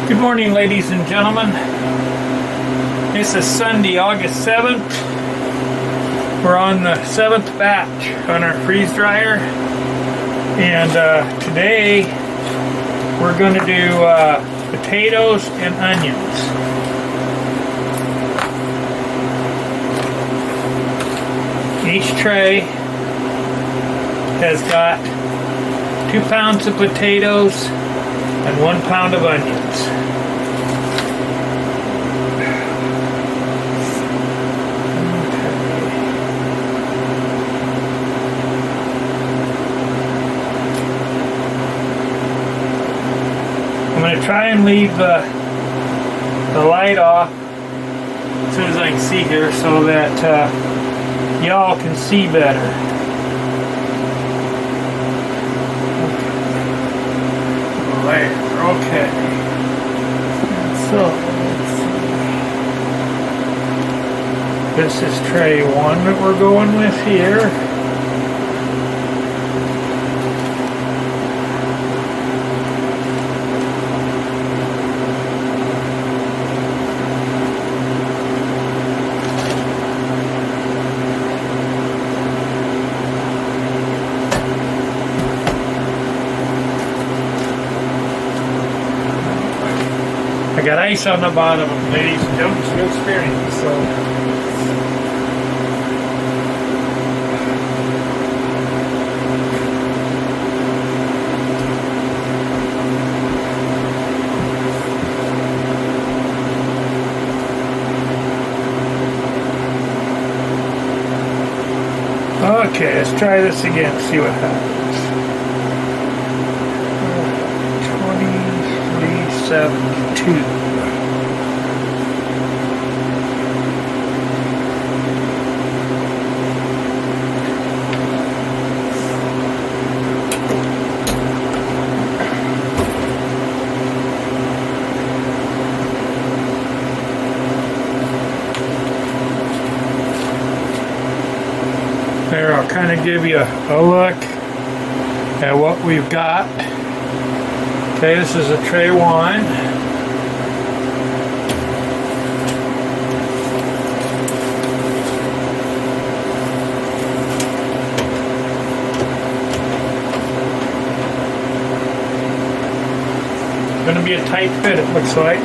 Good morning, ladies and gentlemen. This is Sunday, August 7th. We're on the 7th batch on our freeze dryer. And today we're going to do potatoes and onions. Each tray has got 2 pounds of potatoes and 1 pound of onions. I'm going to try and leave the light off as soon as I can see here so that y'all can see better. Okay. So, this is tray 1 that we're going with here. I got ice on the bottom, ladies and gentlemen, it's new experience, so. Okay, let's try this again, see what happens. 2372. There, I'll kind of give you a look at what we've got. Okay, this is a tray 1. It's going to be a tight fit, it looks like.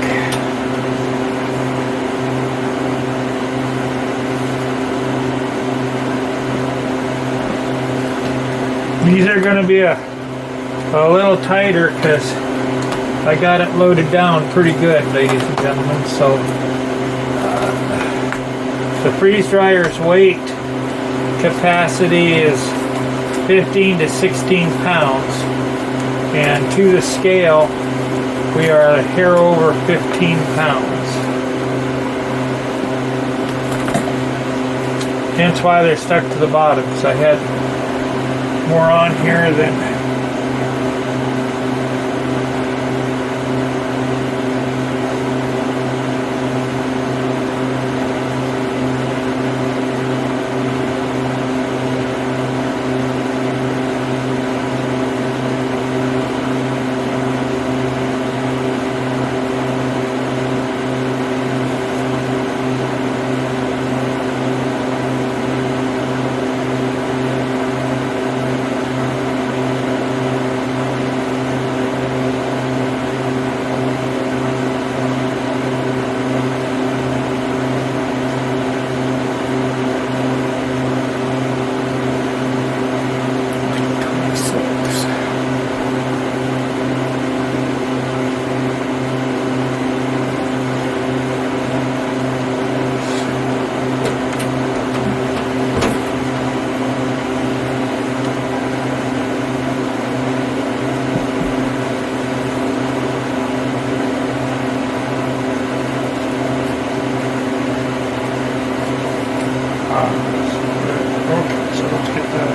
These are going to be a little tighter because I got it loaded down pretty good, ladies and gentlemen. So the freeze dryer's weight capacity is 15 to 16 pounds, and to the scale we are a hair over 15 pounds. Hence why they're stuck to the bottom, because I had more on here than okay, so let's get that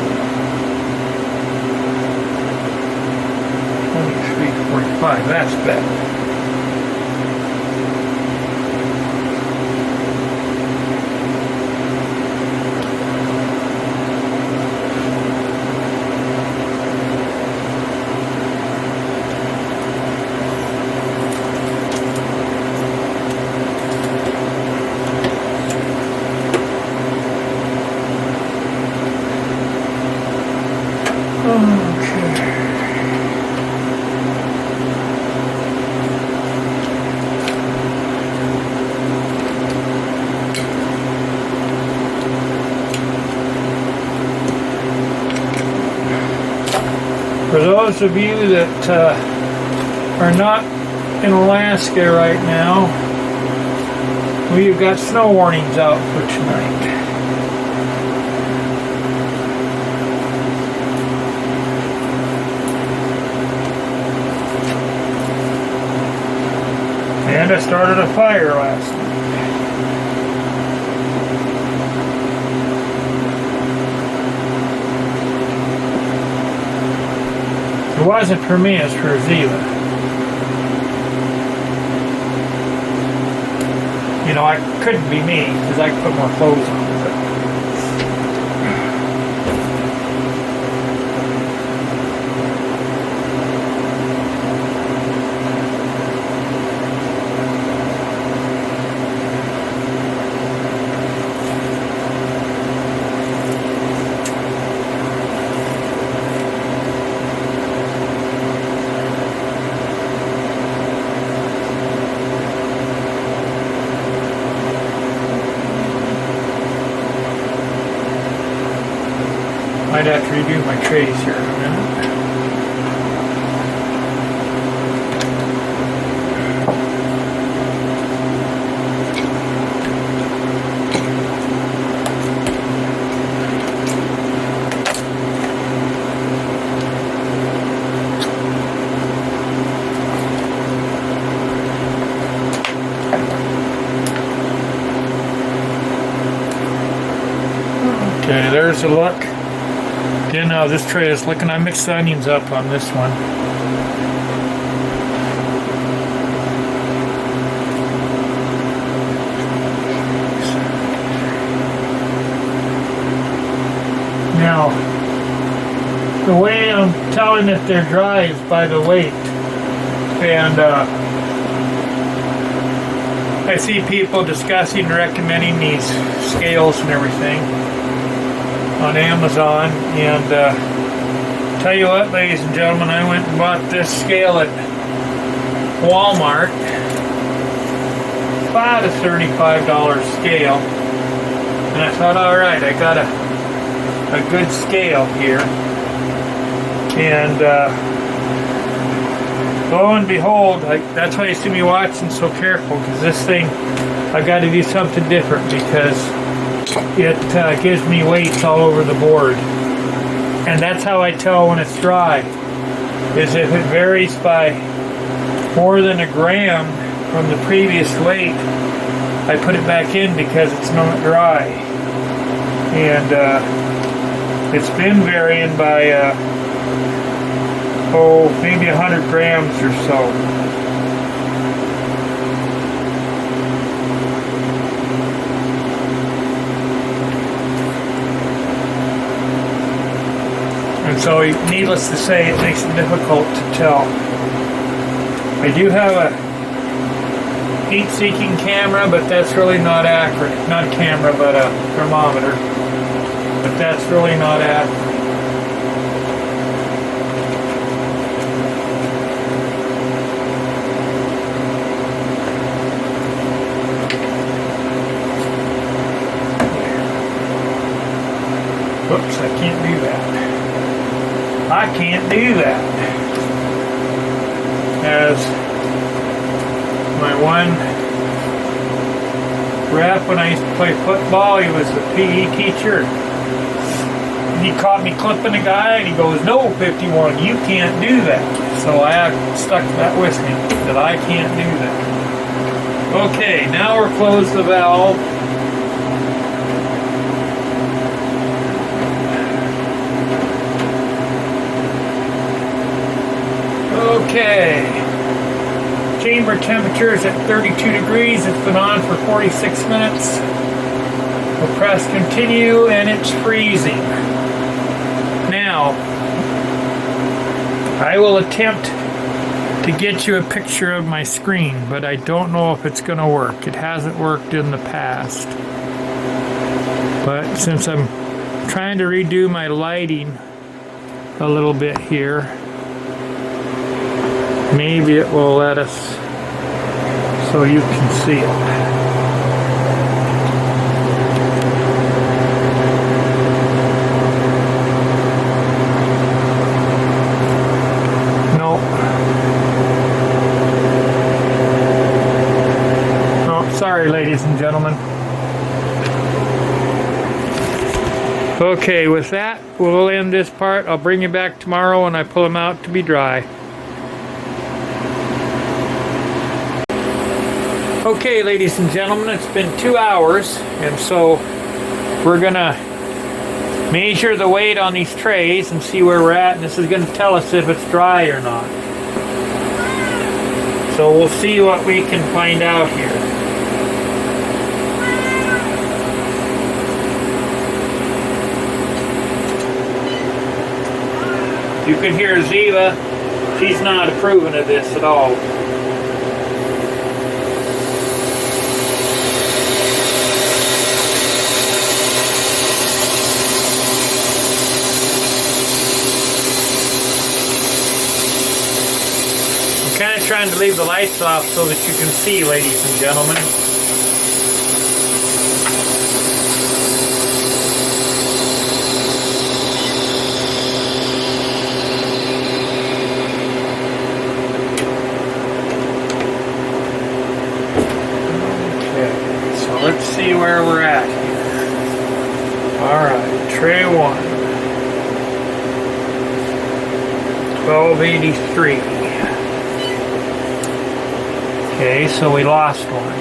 23.45, that's better. those of you that are not in Alaska right now, we've got snow warnings out for tonight. And I started a fire last night. It wasn't for me, it's for Zila. You know, I couldn't be me because I could put more clothes on. Might have to redo my trays here in a minute. Okay, there's a look. Again, now this tray is looking, I mixed the onions up on this one. Now, the way I'm telling if they're dry is by the weight. And I see people discussing and recommending these scales and everything on Amazon, and tell you what, ladies and gentlemen, I went and bought this scale at Walmart. About a $35 scale, and I thought, all right, I got a good scale here, and lo and behold, that's why you see me watching so careful, because this thing, I got to do something different, because it gives me weights all over the board. And that's how I tell when it's dry, is if it varies by more than a gram from the previous weight, I put it back in because it's not dry. And it's been varying by maybe 100 grams or so. And so, needless to say, it makes it difficult to tell. I do have a heat-seeking camera, but that's really not accurate. Not a camera, but a thermometer. But that's really not accurate. Whoops, I can't do that. I can't do that. As my one rep when I used to play football, he was a PE teacher. He caught me clipping a guy and he goes, "No, 51, you can't do that." So I stuck that with me, that I can't do that. Okay, now we're closed the valve. Okay, chamber temperature is at 32 degrees. It's been on for 46 minutes. We'll press continue and it's freezing. Now, I will attempt to get you a picture of my screen, but I don't know if it's going to work. It hasn't worked in the past. But since I'm trying to redo my lighting a little bit here, maybe it will let us so you can see it. Sorry, ladies and gentlemen. Okay, with that, we'll end this part. I'll bring you back tomorrow when I pull them out to be dry. Okay, ladies and gentlemen, it's been 2 hours, and so we're gonna measure the weight on these trays and see where we're at, and this is gonna tell us if it's dry or not. So we'll see what we can find out here. You can hear Ziva. She's not approving of this at all. I'm kind of trying to leave the lights off so that you can see, ladies and gentlemen. Let's see where we're at here. Alright, tray 1. 1283. Okay, so we lost one.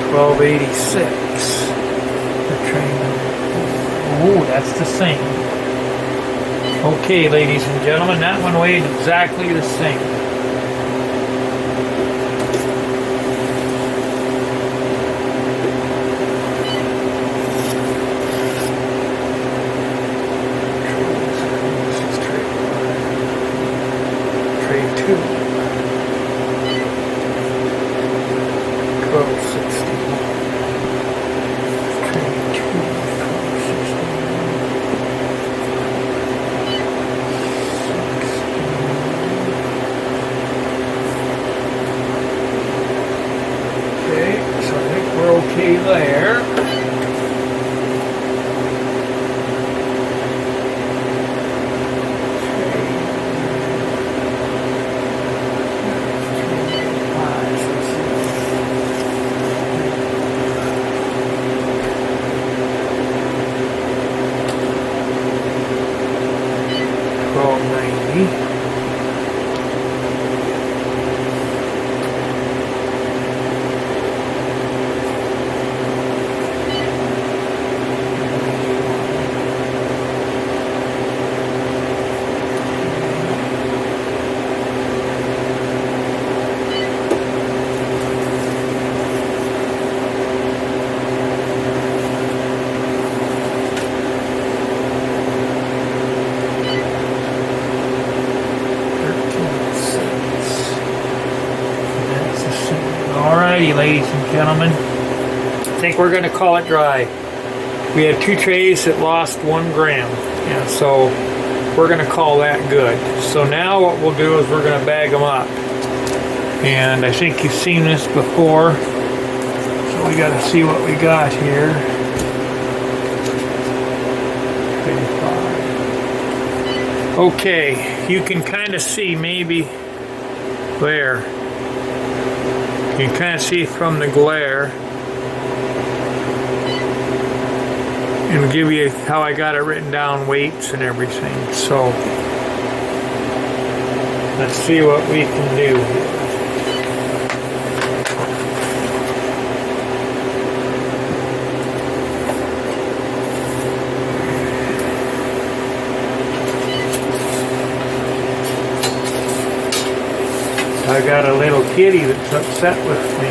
$12.86. Oh, that's the same. Okay, ladies and gentlemen, that one weighed exactly the same. Tray 2. 1260. Okay there. $12.90. Alrighty, ladies and gentlemen, I think we're going to call it dry. We had 2 trays that lost 1 gram, and so we're going to call that good. So now what we'll do is we're going to bag them up. And I think you've seen this before, so we got to see what we got here. 25. Okay, you can kind of see maybe there. You can kind of see from the glare and give you how I got it written down, weights and everything. So let's see what we can do. I got a little kitty that's upset with me.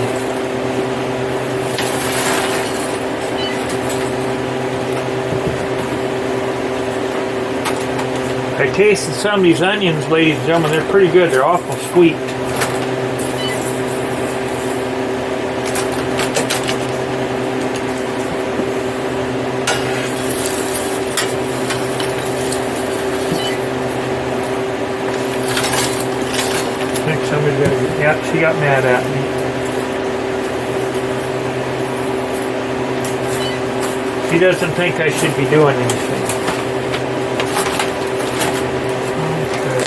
I tasted some of these onions, ladies and gentlemen. They're pretty good. They're awful sweet. somebody's gonna get, yeah, she got mad at me. She doesn't think I should be doing anything. Okay.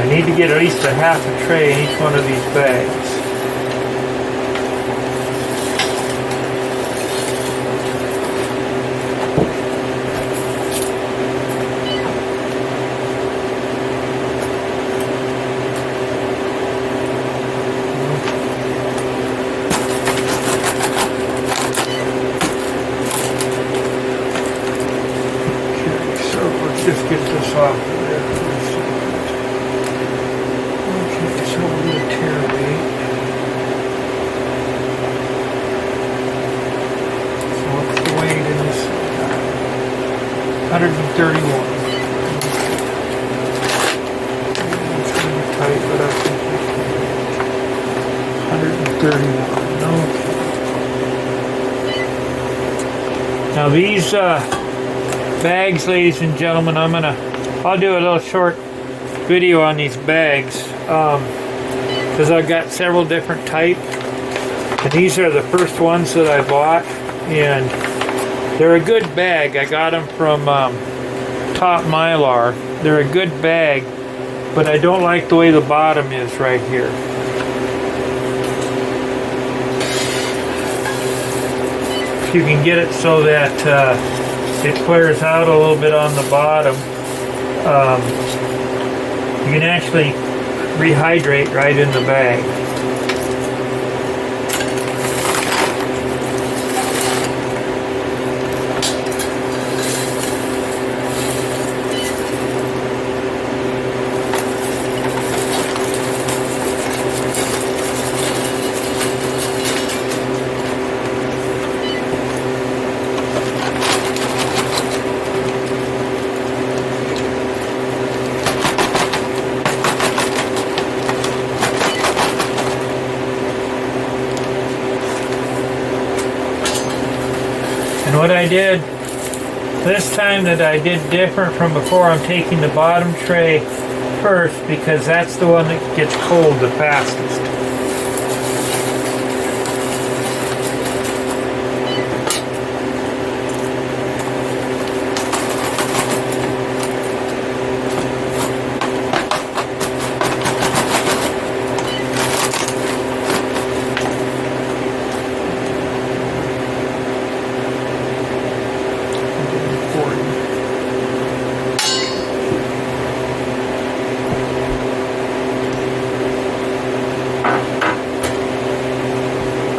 I need to get at least a half a tray in each one of these bags. Just get this off of there for a second. Okay, so we'll do a tear weight. So what's the weight in this? 131. It's going to be tight, but I think we can. 131. Okay. Now these bags, ladies and gentlemen, I'll do a little short video on these bags because I've got several different types, and these are the first ones that I bought, and they're a good bag. I got them from Top Mylar. They're a good bag, but I don't like the way the bottom is right here. If you can get it so that it flares out a little bit on the bottom, you can actually rehydrate right in the bag. And what I did this time that I did different from before, I'm taking the bottom tray first because that's the one that gets cold the fastest.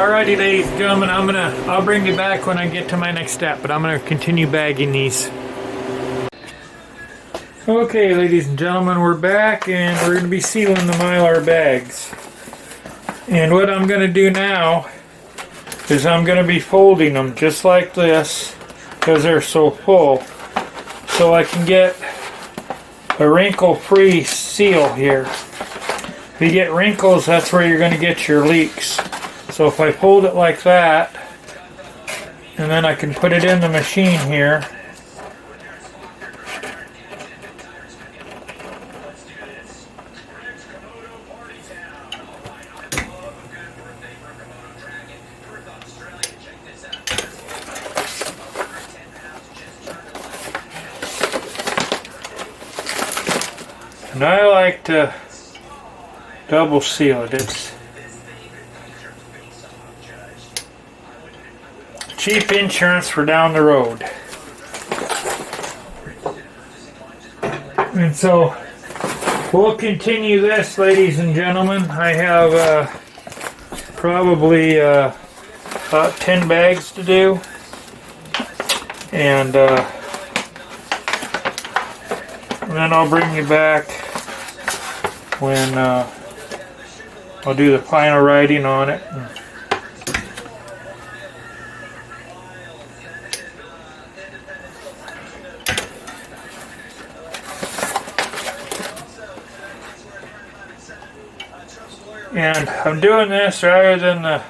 Alrighty, ladies and gentlemen, I'll bring you back when I get to my next step, but I'm gonna continue bagging these. Okay, ladies and gentlemen, we're back and we're gonna be sealing the Mylar bags. And what I'm gonna do now is I'm gonna be folding them just like this because they're so full, so I can get a wrinkle-free seal here. If you get wrinkles, that's where you're gonna get your leaks. So if I fold it like that, and then I can put it in the machine here. And I like to double seal it. It's cheap insurance for down the road. And so we'll continue this, ladies and gentlemen. I have probably about 10 bags to do, and then I'll bring you back when I'll do the final writing on it. And I'm doing this rather than the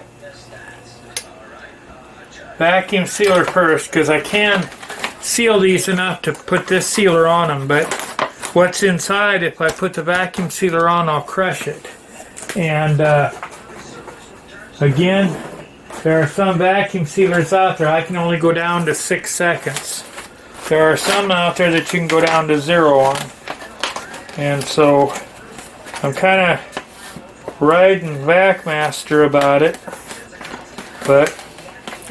vacuum sealer first, because I can seal these enough to put this sealer on them, but what's inside, if I put the vacuum sealer on, I'll crush it. And again, there are some vacuum sealers out there, I can only go down to 6 seconds. There are some out there that you can go down to 0 on. And so I'm kind of riding Vacmaster about it, but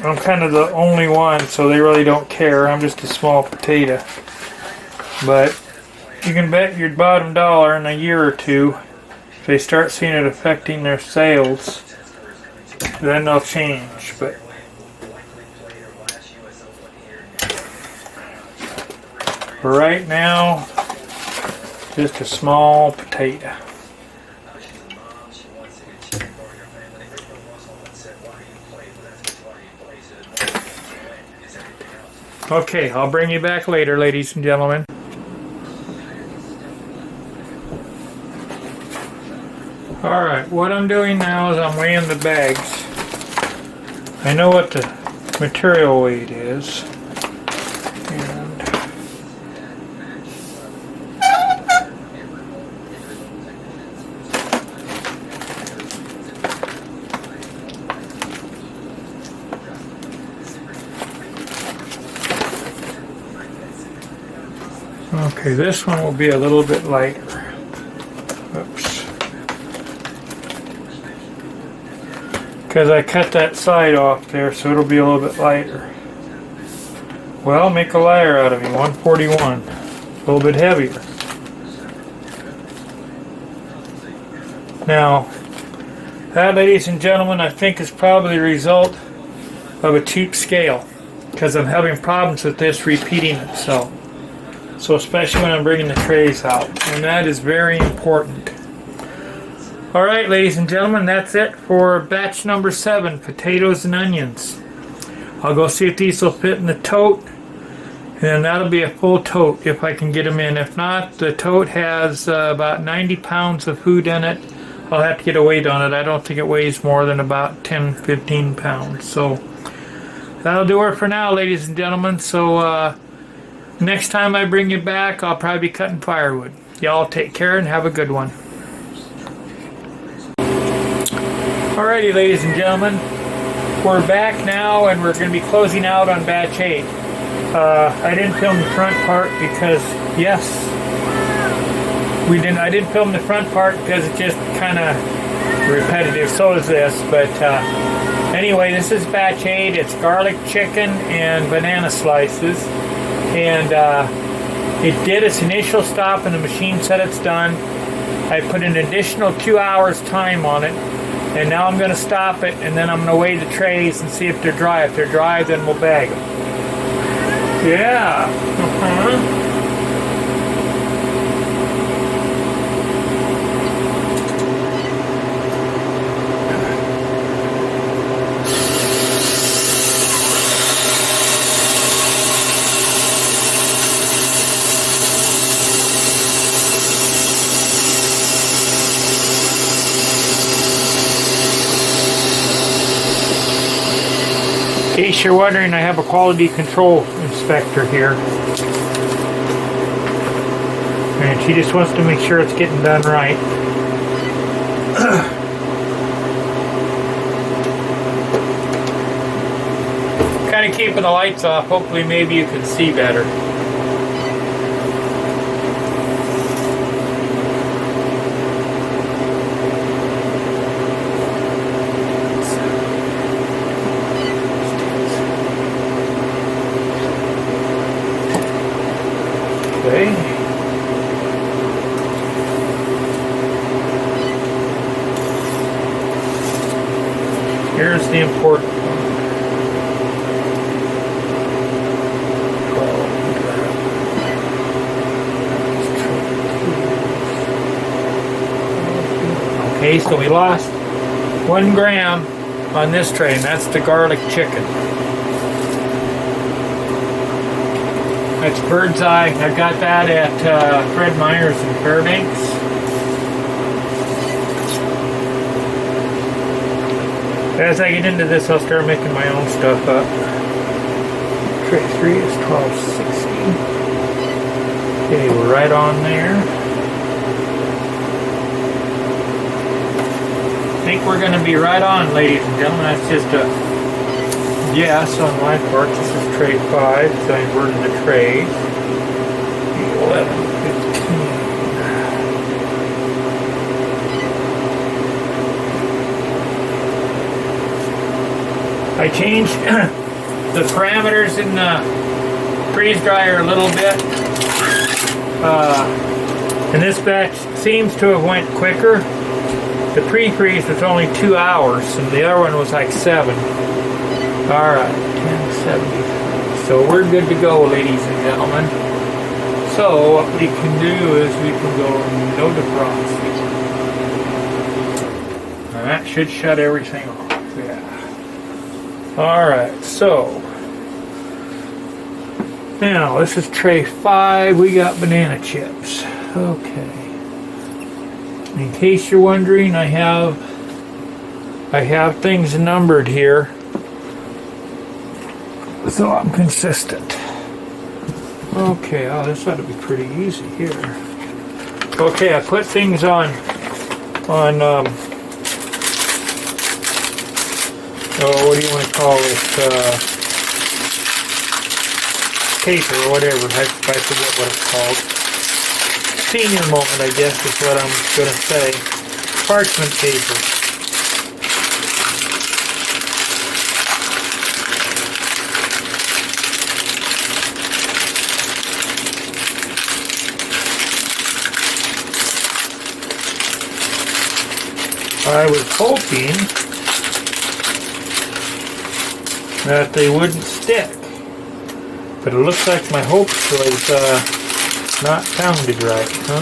I'm kind of the only one, so they really don't care. I'm just a small potato. But you can bet your bottom dollar in a year or two, if they start seeing it affecting their sales, then they'll change. But for right now, just a small potato. Okay, I'll bring you back later, ladies and gentlemen. Alright, what I'm doing now is I'm weighing the bags. I know what the material weight is. Okay, this one will be a little bit lighter. Oops. Because I cut that side off there, so it'll be a little bit lighter. Well, make a liar out of me, 141. A little bit heavier. Now, that, ladies and gentlemen, I think is probably the result of a cheap scale. Because I'm having problems with this repeating itself. So especially when I'm bringing the trays out. And that is very important. Alright, ladies and gentlemen, that's it for batch number 7, potatoes and onions. I'll go see if these will fit in the tote. And that'll be a full tote if I can get them in. If not, the tote has about 90 pounds of food in it. I'll have to get a weight on it. I don't think it weighs more than about 10-15 pounds. So that'll do it for now, ladies and gentlemen. So next time I bring you back, I'll probably be cutting firewood. Y'all take care and have a good one. Alrighty, ladies and gentlemen, we're back now and we're going to be closing out on batch 8. I didn't film the front part because, yes, I didn't film the front part because it's just kind of repetitive. So is this, but anyway, this is batch 8. It's garlic chicken and banana slices. And it did its initial stop and the machine said it's done. I put an additional 2 hours time on it, and now I'm going to stop it, and then I'm going to weigh the trays and see if they're dry. If they're dry, then we'll bag them. Yeah. In case you're wondering, I have a quality control inspector here. And she just wants to make sure it's getting done right. Kind of keeping the lights off. Hopefully maybe you can see better. Okay. Here's the important one. Okay, so we lost 1 gram on this tray, and that's the garlic chicken. That's Bird's Eye. I got that at Fred Meyer's in Fairbanks. As I get into this, I'll start making my own stuff up. Tray 3 is 1260. Okay, we're right on there. I think we're going to be right on, ladies and gentlemen. That's just a guess on my part. This is tray 5, so I inverted the trays. 11, 15. I changed the parameters in the freeze dryer a little bit. And this batch seems to have went quicker. The pre-freeze was only 2 hours, and the other one was like 7. Alright, 1070. So we're good to go, ladies and gentlemen. So what we can do is we can go no defrost. And that should shut everything off. Yeah. Alright, so now this is tray 5. We got banana chips. Okay. In case you're wondering, I have things numbered here, so I'm consistent. Okay, oh, this ought to be pretty easy here. Okay, I put things on oh, what do you want to call it? Paper or whatever. I forget what it's called. Senior moment, I guess, is what I'm going to say. Parchment paper. I was hoping that they wouldn't stick, but it looks like my hopes was not sounded right, huh?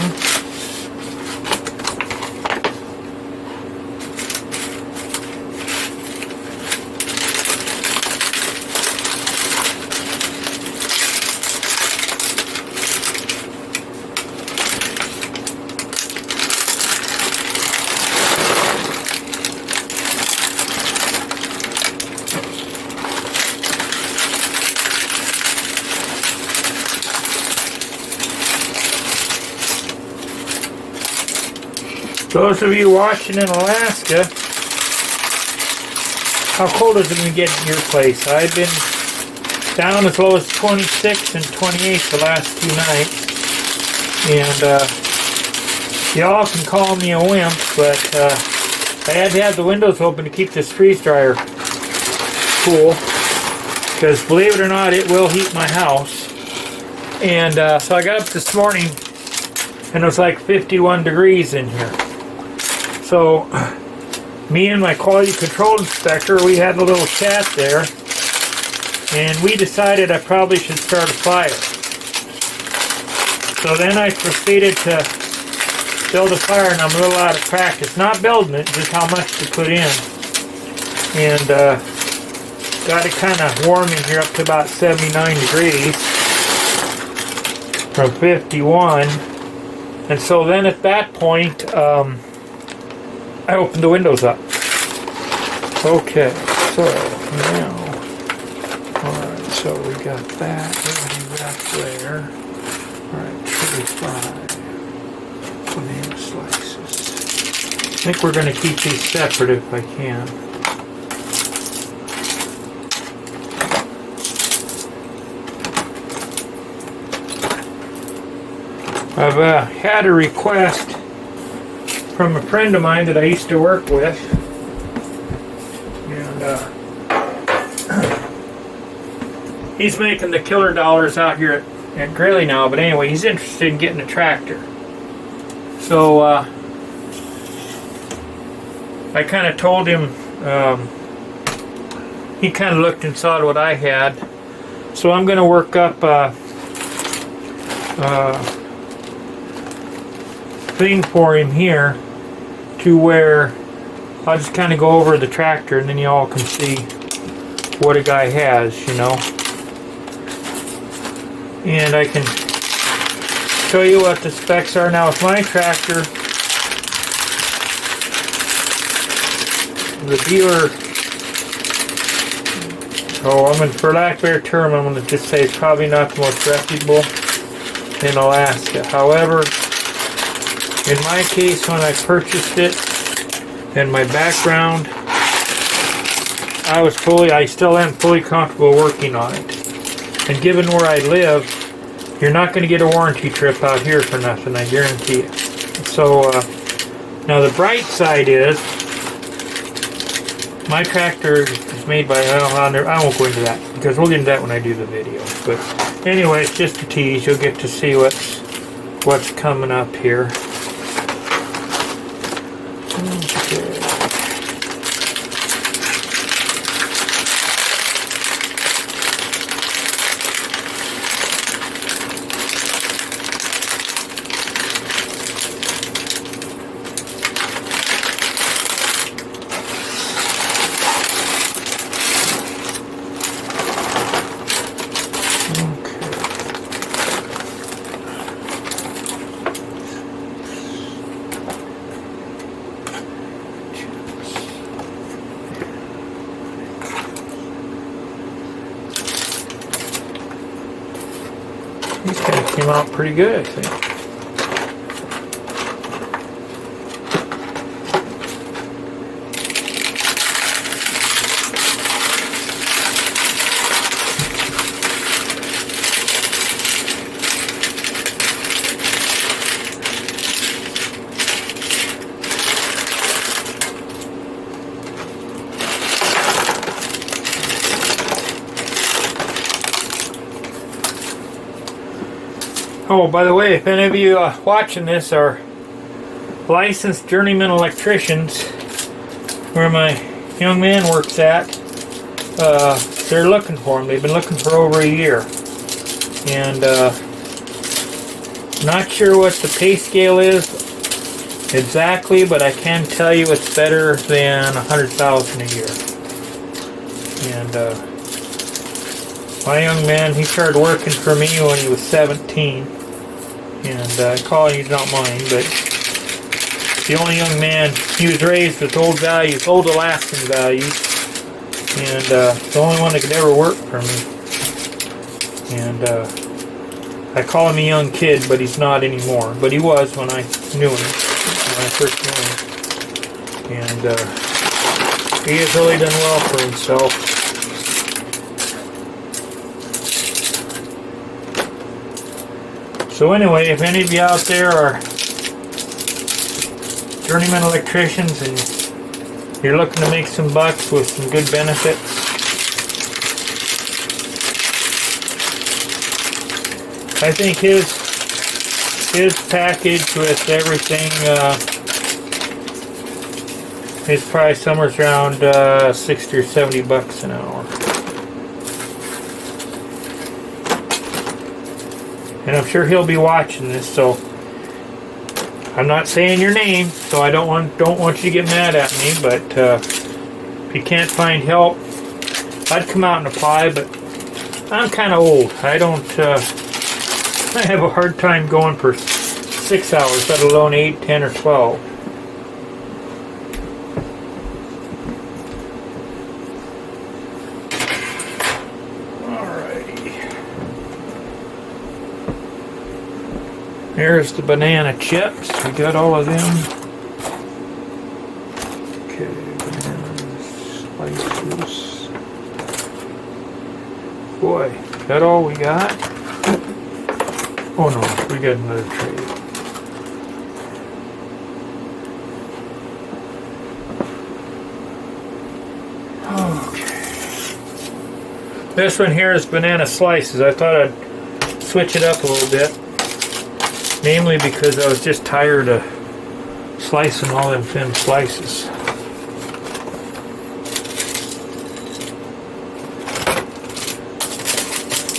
Those of you watching in Alaska, how cold is it going to get in your place? I've been down as low as 26 and 28 the last 2 nights. And y'all can call me a wimp, but I had to have the windows open to keep this freeze dryer cool. Because believe it or not, it will heat my house. And so I got up this morning and it was like 51 degrees in here. So, me and my quality control inspector, we had a little chat there, and we decided I probably should start a fire. So then I proceeded to build a fire, and I'm a little out of practice. Not building it, just how much to put in. And got it kind of warm in here up to about 79 degrees from 51. And so then at that point, I opened the windows up. Okay, so now, alright, so we got that, everything back there. Alright, 35 banana slices. I think we're going to keep these separate if I can. I've had a request from a friend of mine that I used to work with, and he's making the killer dollars out here at Greeley now, but anyway, he's interested in getting a tractor. So I kind of told him, he kind of looked and saw what I had, so I'm going to work up thing for him here to where I'll just kind of go over the tractor and then you all can see what a guy has, you know. And I can show you what the specs are now with my tractor. The dealer So for lack of a better term, I'm going to just say it's probably not the most reputable in Alaska. However, in my case, when I purchased it, and my background, I still am fully comfortable working on it. And given where I live, you're not going to get a warranty trip out here for nothing, I guarantee you. So, now the bright side is, my tractor is made by, I won't go into that, because we'll get into that when I do the video. But anyway, it's just a tease. You'll get to see what's coming up here. Okay. These kind of came out pretty good, I think. Oh, by the way, if any of you watching this are licensed journeyman electricians, where my young man works at, they're looking for him. They've been looking for over a year. And not sure what the pay scale is exactly, but I can tell you it's better than $100,000 a year. And my young man, he started working for me when he was 17. And calling you don't mind, but the only young man, he was raised with old values, old Alaskan values, and the only one that could ever work for me. And I call him a young kid, but he's not anymore. But he was when I knew him, when I first knew him. And he has really done well for himself. So anyway, if any of you out there are journeyman electricians and you're looking to make some bucks with some good benefits, I think his package with everything is probably somewhere around 60 or 70 bucks an hour. And I'm sure he'll be watching this, so I'm not saying your name, so I don't want you to get mad at me, but if you can't find help, I'd come out and apply, but I'm kind of old. I have a hard time going for 6 hours, let alone 8, 10, or 12. Here's the banana chips. We got all of them. Okay, banana slices. Boy, is that all we got? Oh no, we got another tray. Okay. This one here is banana slices. I thought I'd switch it up a little bit. Namely because I was just tired of slicing all them thin slices.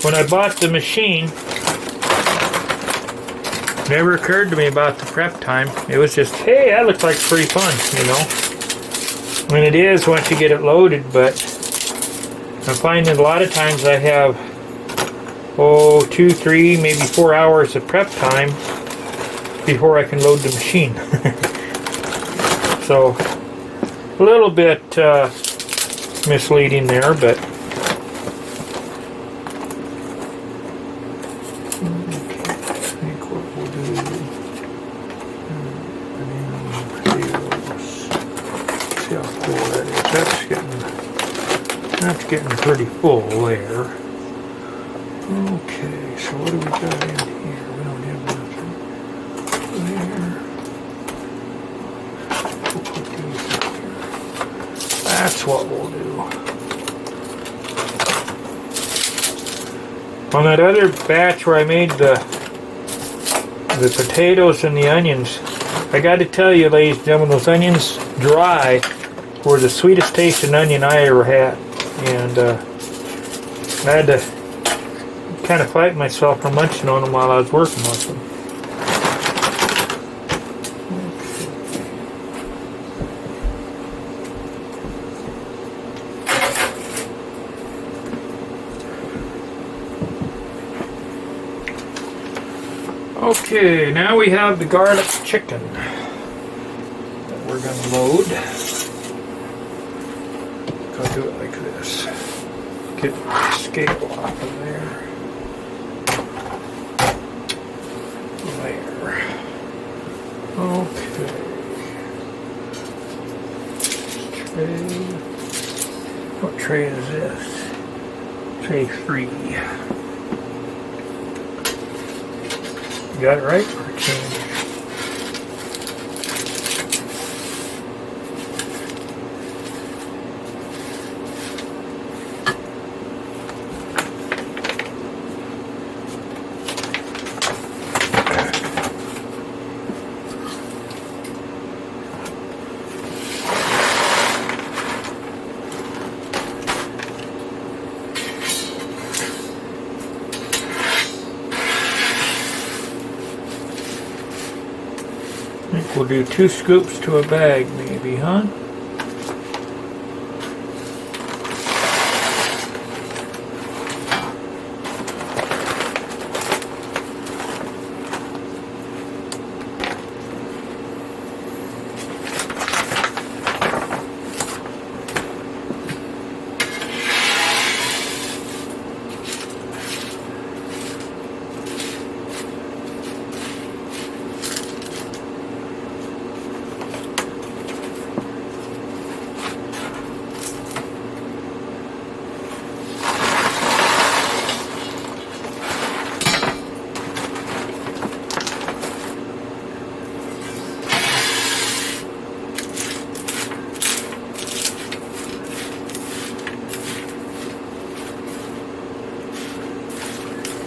When I bought the machine, it never occurred to me about the prep time. It was just, hey, that looks like pretty fun, you know. And it is once you get it loaded, but I'm finding a lot of times I have 2, 3, maybe 4 hours of prep time before I can load the machine. So a little bit misleading there, but that is. That's getting pretty full there. Okay, so what do we got in here? We don't have nothing there. We'll put these in here. That's what we'll do. On that other batch where I made the potatoes and the onions, I got to tell you, ladies and gentlemen, those onions dry were the sweetest tasting onion I ever had. And I had to kind of fight myself from munching on them while I was working with them. Okay, now we have the garlic chicken that we're going to load. I'll do it like this. Get the scale off of there. There. Okay. Tray. What tray is this? Tray 3. You got it right? Or change? I think we'll do 2 scoops to a bag maybe, huh?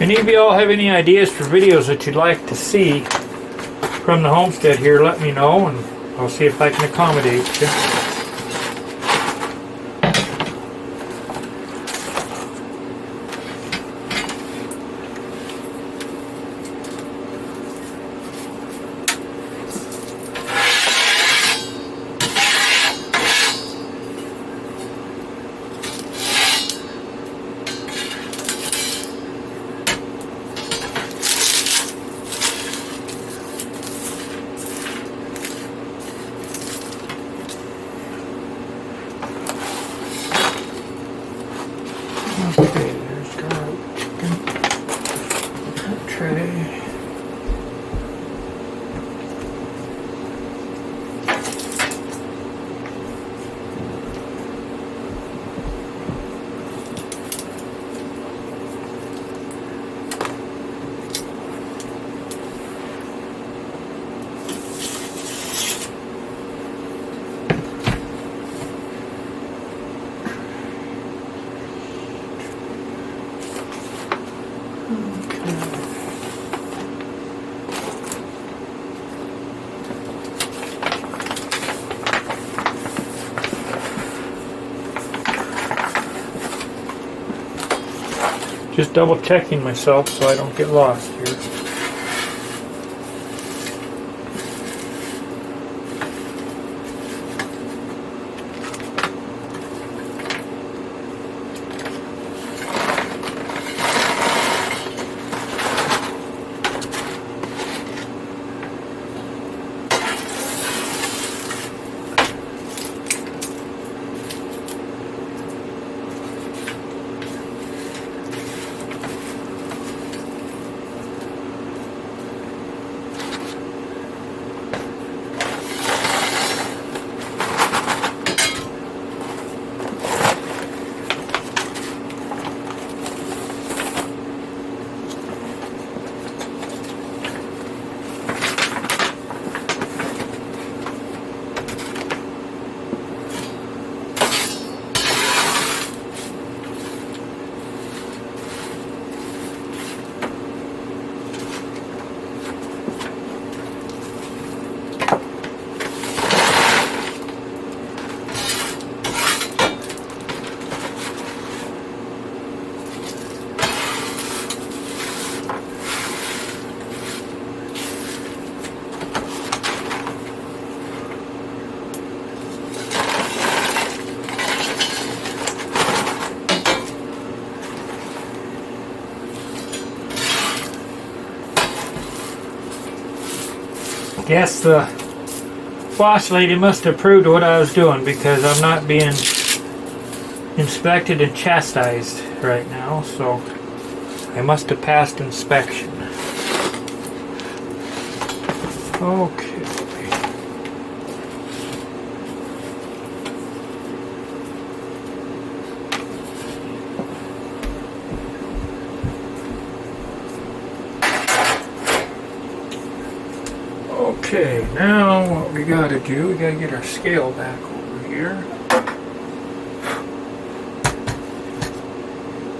Any of y'all have any ideas for videos that you'd like to see from the homestead here, let me know and I'll see if I can accommodate you. Okay, there's garlic chicken. That tray. Just double checking myself so I don't get lost here. Guess the boss lady must have approved of what I was doing, because I'm not being inspected and chastised right now, so I must have passed inspection. Okay. Okay, now what we gotta do, we gotta get our scale back over here.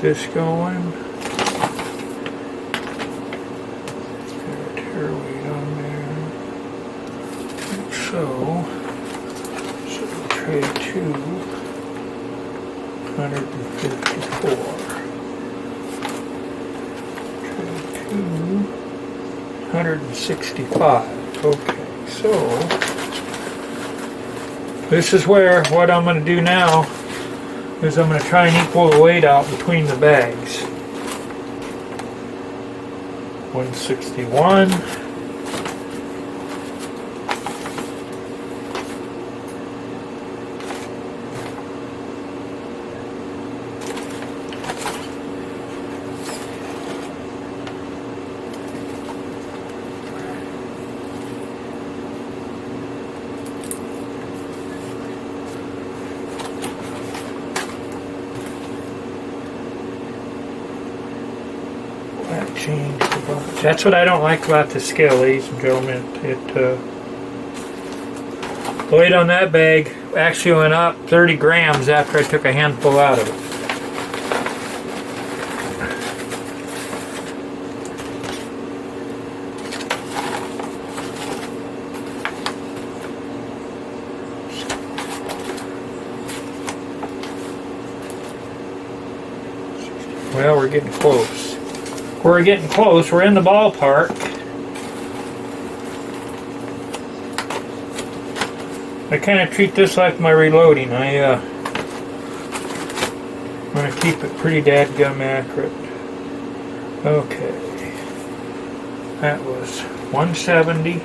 This going. Got her weight on there. Like so tray 2, 154. Tray 2, 165. Okay, so this is where what I'm going to do now is I'm going to try and equal the weight out between the bags. 161. Changed a bunch. That's what I don't like about the scale, ladies and gentlemen. The weight on that bag actually went up 30 grams after I took a handful out of it. Well, we're getting close. We're getting close. We're in the ballpark. I kind of treat this like my reloading. I'm going to keep it pretty dadgum accurate. Okay. That was 170.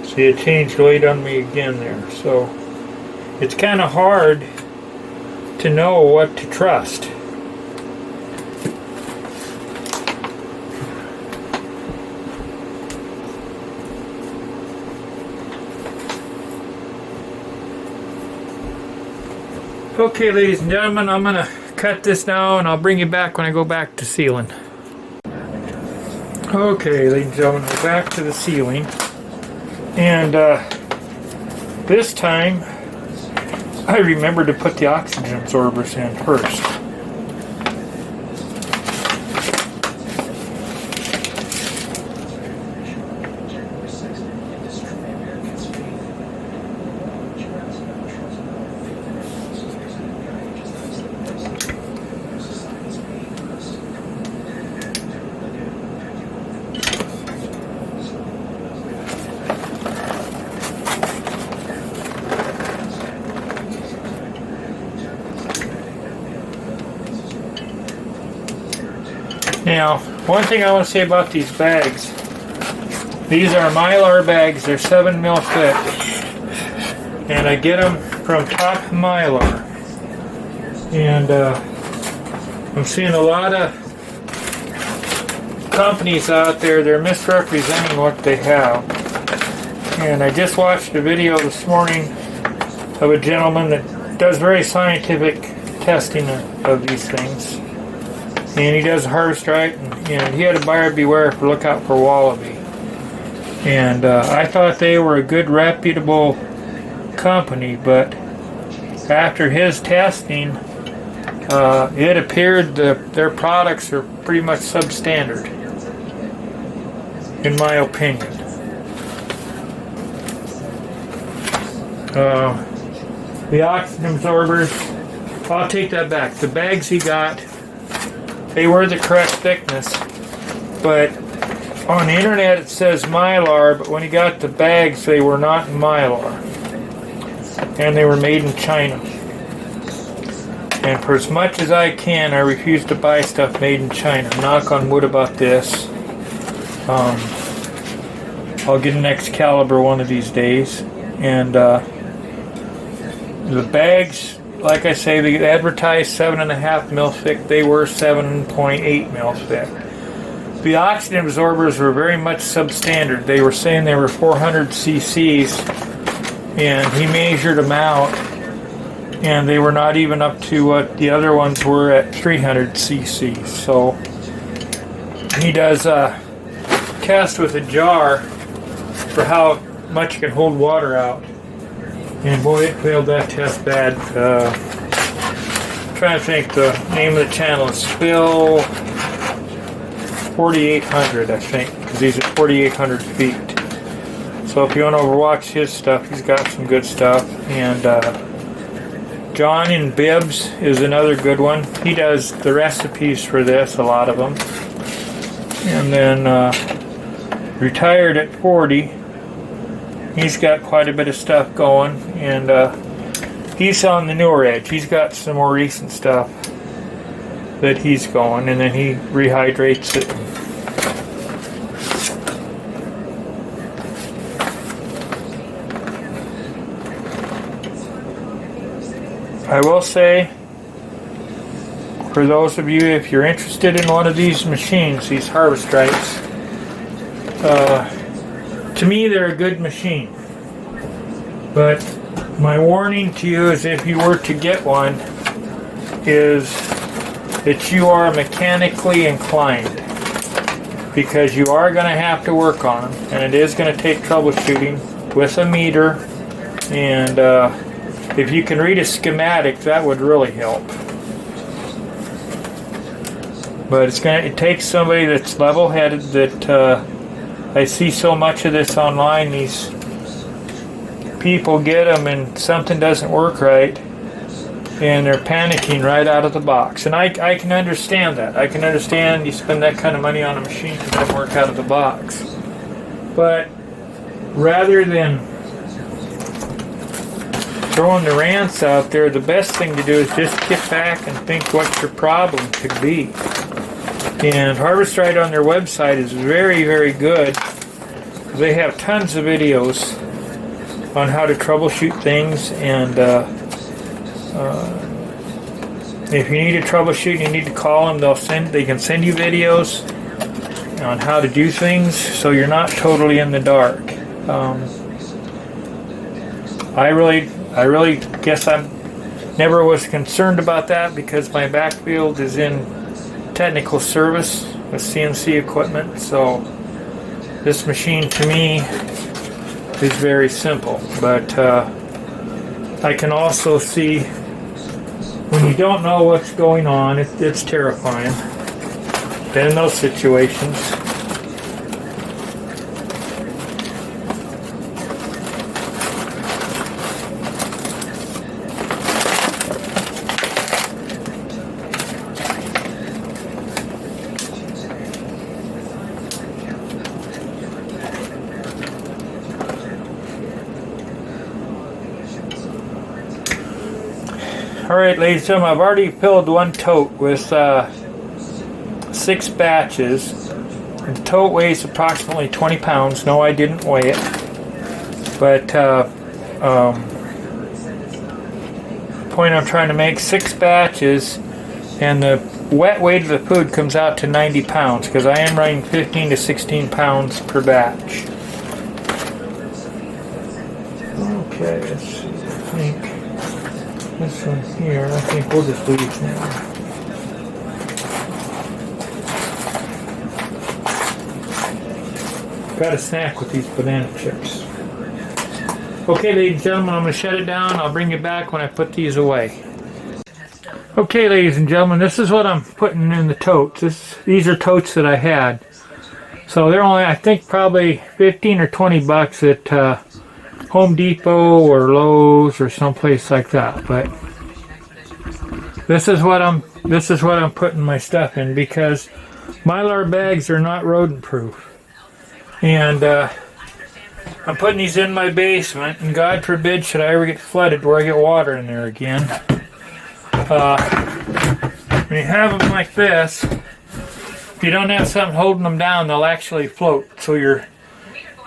See, it changed the weight on me again there, so it's kind of hard to know what to trust. Okay, ladies and gentlemen, I'm going to cut this now and I'll bring you back when I go back to sealing. Okay, ladies and gentlemen, we're back to the sealing. And this time, I remembered to put the oxygen absorbers in first. Now, one thing I want to say about these bags, these are Mylar bags, they're 7 mil thick, and I get them from Top Mylar, and I'm seeing a lot of companies out there, they're misrepresenting what they have, and I just watched a video this morning of a gentleman that does very scientific testing of these things. And he does harvest right, and he had a buyer beware for look out for wallaby. And I thought they were a good, reputable company, but after his testing, it appeared that their products are pretty much substandard, in my opinion. The oxygen absorbers, I'll take that back. The bags he got, they were the correct thickness, but On the internet it says Mylar, but when he got the bags they were not Mylar. And they were made in China. And for as much as I can, I refuse to buy stuff made in China. Knock on wood about this. I'll get an Excalibur one of these days. And the bags, like I say, they advertised 7.5 mil thick. They were 7.8 mil thick. The oxygen absorbers were very much substandard. They were saying they were 400 cc's, and he measured them out, and they were not even up to what the other ones were at 300 cc's. So he does test with a jar for how much you can hold water out, and boy, it failed that test bad. I'm trying to think, the name of the channel is Phil 4800, I think, because he's at 4,800 feet. So if you want to overwatch his stuff, he's got some good stuff. And John in Bibbs is another good one. He does the recipes for this, a lot of them. And then retired at 40. He's got quite a bit of stuff going, and he's on the newer edge. He's got some more recent stuff that he's going, and then he rehydrates it. I will say, for those of you, if you're interested in one of these machines, these harvest rights, to me they're a good machine. But my warning to you is, if you were to get one, is that you are mechanically inclined, because you are going to have to work on them, and it is going to take troubleshooting with a meter, and if you can read a schematic, that would really help. But it takes somebody that's level-headed. That I see so much of this online. These people get them and something doesn't work right, and they're panicking right out of the box. And I can understand that. I can understand you spend that kind of money on a machine that doesn't work out of the box. But rather than throwing the rants out there, the best thing to do is just get back and think what your problem could be. And Harvest Right on their website is very, very good. They have tons of videos on how to troubleshoot things, and if you need to troubleshoot, you need to call them. They can send you videos on how to do things, so you're not totally in the dark. I really guess I never was concerned about that, because my backfield is in technical service with CNC equipment. So this machine to me is very simple. But I can also see when you don't know what's going on, it's terrifying. Been in those situations. Alright, ladies and gentlemen, I've already filled one tote with 6 batches. The tote weighs approximately 20 pounds. No, I didn't weigh it. But the point I'm trying to make, 6 batches, and the wet weight of the food comes out to 90 pounds, because I am running 15 to 16 pounds per batch. Okay, let's see, I think this one here, I think we'll just leave now. Got a snack with these banana chips. Okay, ladies and gentlemen, I'm going to shut it down. I'll bring you back when I put these away. Okay, ladies and gentlemen, this is what I'm putting in the totes. These are totes that I had. So they're only, I think, probably 15 or 20 bucks at Home Depot or Lowe's or someplace like that. But this is what I'm putting my stuff in, because Mylar bags are not rodent proof. And I'm putting these in my basement, and God forbid should I ever get flooded where I get water in there again. When you have them like this, if you don't have something holding them down, they'll actually float. So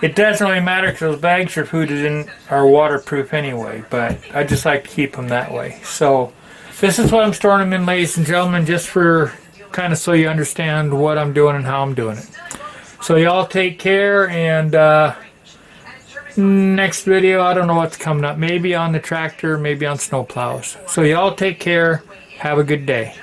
it doesn't really matter because those bags your food is in are waterproof anyway, but I just like to keep them that way. So this is what I'm storing them in, ladies and gentlemen, just for kind of so you understand what I'm doing and how I'm doing it. So y'all take care, and next video, I don't know what's coming up. Maybe on the tractor, maybe on snow plows. So y'all take care. Have a good day.